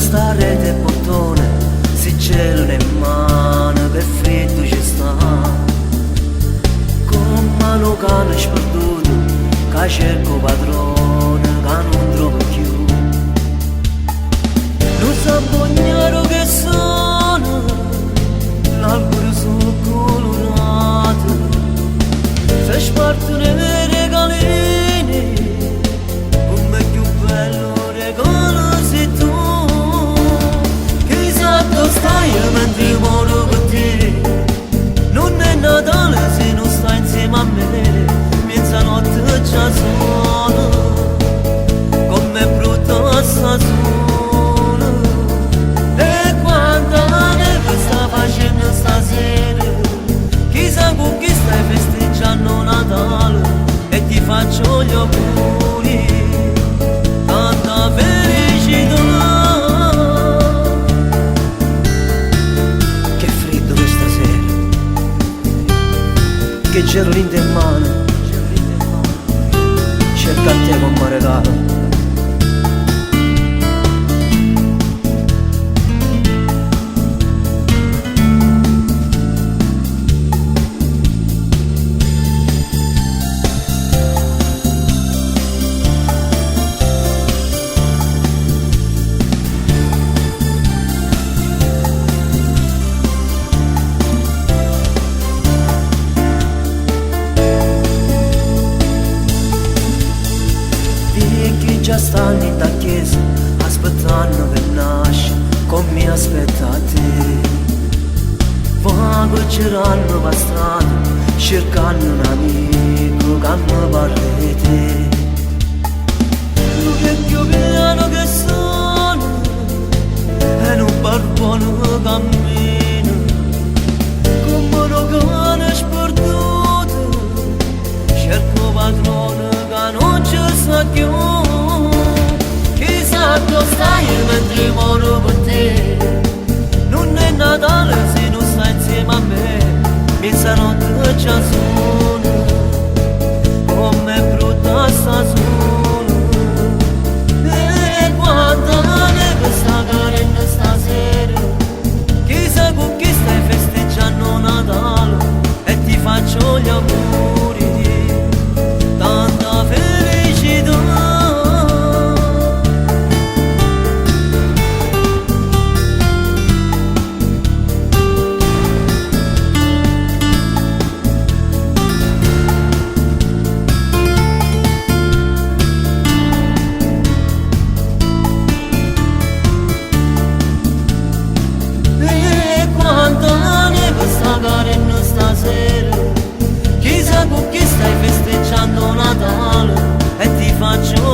sta rete bottone, se cielo in mano, che freddo ci sta. Con mano cane sperduto, che cerco padrone, che non trovo più. Non so ignaro che sono, l'albero sono colorato, se spartono le regaline, come più bello regalo sei tu. Chissà dove stai mentre muoro per te, non è Natale se non stai insieme a me, mezzanotte già suona, com'è brutta sta sola. E quanta neve sta facendo stasera, chissà con chi stai festeggiando Natale, e ti faccio gli auguri, tanta felicità. Che freddo questa sera, che gerolinde in mano, cerca a te come regalo. Già stanno in da chiesa, aspettando che nasce, come aspetta te. Vago girando per strada, cercando un amico che mi parli di te. Che più piano che sono, e non buono cammino, come un cane sperduto, cerco padrone che non ci sa più. Dove stai mentre muoro per te, non è Natale se non stai insieme a me, mezzanotte già suona, com'è brutta sta sola. E quanta neve sta cadendo stasera, chissà con chi stai festeggiando Natale, e ti faccio gli auguri, tanta felicità. Stasera, chissà con chi stai festeggiando Natale, e ti faccio